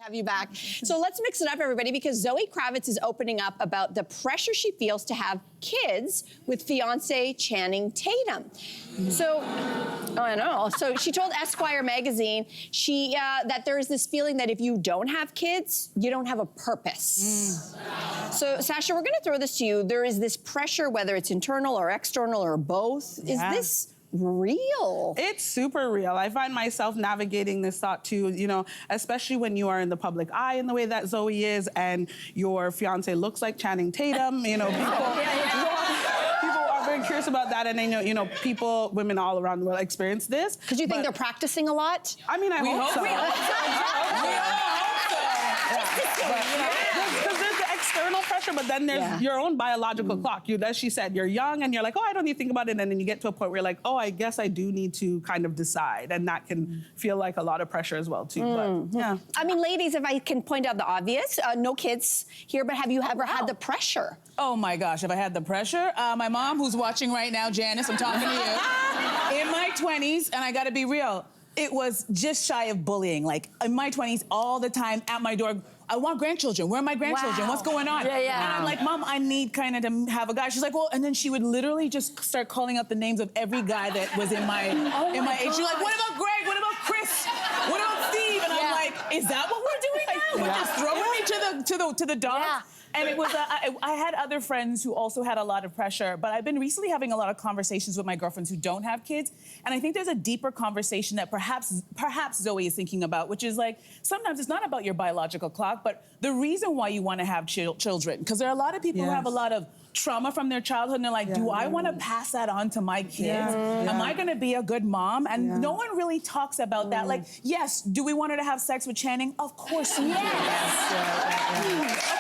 Have you back. So let's mix it up, everybody, because Zoe Kravitz is opening up about the pressure she feels to have kids with fiance Channing Tatum. So, I know. So she told Esquire magazine that there is this feeling that if you don't have kids, you don't have a purpose. So, Sasha, we're going to throw this to you. There is this pressure, whether it's internal or external or both. Is this real? It's super real. I find myself navigating this thought too, you know, especially when you are in the public eye in the way that Zoe is and your fiance looks like Channing Tatum, you know, people are very curious about that, and I know, you know, women all around the world experience this. Because you think they're practicing a lot? I mean, I hope so. We hope Because there's the external pressure, but then there's your own biological clock. As she said, you're young and you're like, oh, I don't need to think about it. And then you get to a point where you're like, oh, I guess I do need to kind of decide. And that can feel like a lot of pressure as well, too. But, yeah. I mean, ladies, if I can point out the obvious, no kids here, but have you ever had the pressure? Oh my gosh, have I had the pressure? My mom, who's watching right now, Janice, I'm talking to you. In my 20s, and I gotta be real, it was just shy of bullying. Like, in my 20s, all the time, at my door, I want grandchildren. Where are my grandchildren? What's going on? Yeah, yeah. And I'm like, Mom, I need kind of to have a guy. She's like, well, and then she would literally just start calling out the names of every guy that was in my age. She's like, what about Greg? What about Chris? What about Steve? And I'm like, is that what we're doing now? We're just throwing me to the dogs? Yeah. And it was, I had other friends who also had a lot of pressure, but I've been recently having a lot of conversations with my girlfriends who don't have kids, and I think there's a deeper conversation that perhaps Zoe is thinking about, which is like, sometimes it's not about your biological clock, but the reason why you want to have children. Because there are a lot of people who have a lot of trauma from their childhood, and they're like, do I want to pass that on to my kids? Am I going to be a good mom? And no one really talks about that. Like, yes, do we want her to have sex with Channing? Of course we do. Of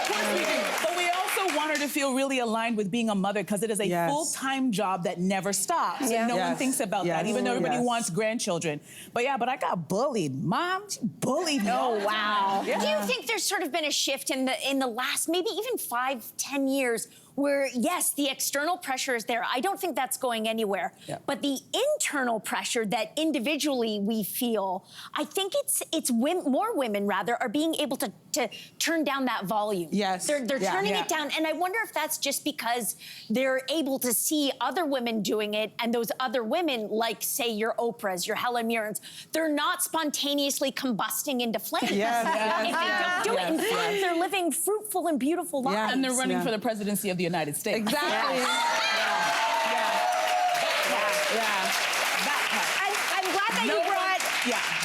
course we do. But we also want her to feel really aligned with being a mother, because it is a full-time job that never stops. And no one thinks about that, even though everybody wants grandchildren. But I got bullied. Mom, she bullied me. Oh, wow. Do you think there's sort of been a shift in the last maybe even 5-10 years where, yes, the external pressure is there? I don't think that's going anywhere. But the internal pressure that individually we feel, I think it's more women, rather, are being able to turn down that volume. Yes. They're turning it down. And I wonder if that's just because they're able to see other women doing it, and those other women, like, say, your Oprahs, your Helen Mirrens, they're not spontaneously combusting into flames. If they don't do it. In fact, they're living fruitful and beautiful lives. And they're running for the presidency of the United States. Exactly. I'm glad that you brought...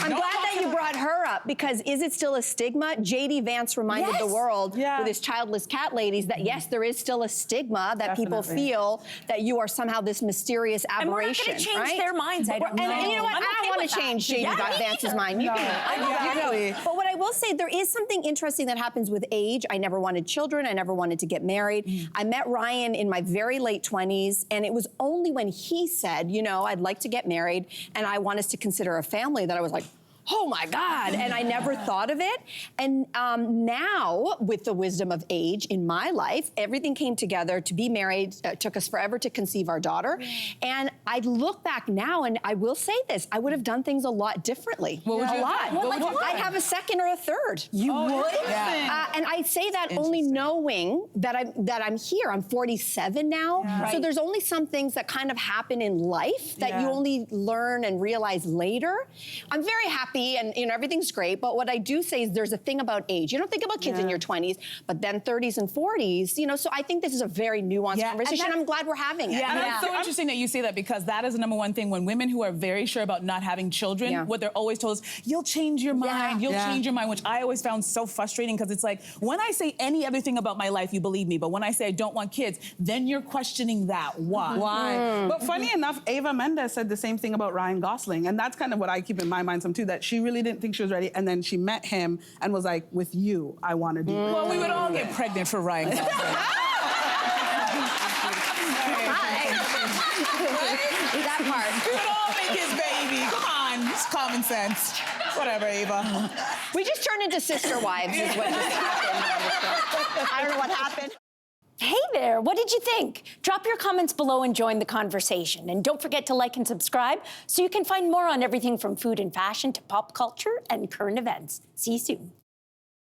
I'm glad that you brought her up, because is it still a stigma? J.D. Vance reminded the world with his childless cat ladies that, yes, there is still a stigma that people feel that you are somehow this mysterious aberration. And we're not going to change their minds, I don't know. And you know what? I don't want to change J.D. Vance's mind. But what I will say, there is something interesting that happens with age. I never wanted children. I never wanted to get married. I met Ryan in my very late 20s, and it was only when he said, you know, I'd like to get married, and I want us to consider a family, that I was like, oh my God, and I never thought of it. And now, with the wisdom of age in my life, everything came together to be married. It took us forever to conceive our daughter. And I look back now, and I will say this, I would have done things a lot differently. What would you have done? I'd have a second or a third. You would? And I say that only knowing that I'm here. I'm 47 now. So there's only some things that kind of happen in life that you only learn and realize later. I'm very happy, and you know, everything's great, but what I do say is there's a thing about age. You don't think about kids in your 20s, but then 30s and 40s, you know, so I think this is a very nuanced conversation, and I'm glad we're having it. And it's so interesting that you say that, because that is the number one thing when women who are very sure about not having children, what they're always told is, you'll change your mind, you'll change your mind, which I always found so frustrating, because it's like, when I say any other thing about my life, you believe me, but when I say I don't want kids, then you're questioning that. Why? But funny enough, Eva Mendes said the same thing about Ryan Gosling, and that's kind of what I keep in my mind some too, that she really didn't think she was ready, and then she met him and was like, with you, I want to do it. Well, we would all get pregnant for Ryan Gosling. That part. We would all make his baby. Come on, it's common sense. Whatever, Eva. We just turned into sister wives is what just happened. I don't know what happened. Hey there, what did you think? Drop your comments below and join the conversation. And don't forget to like and subscribe so you can find more on everything from food and fashion to pop culture and current events. See you soon.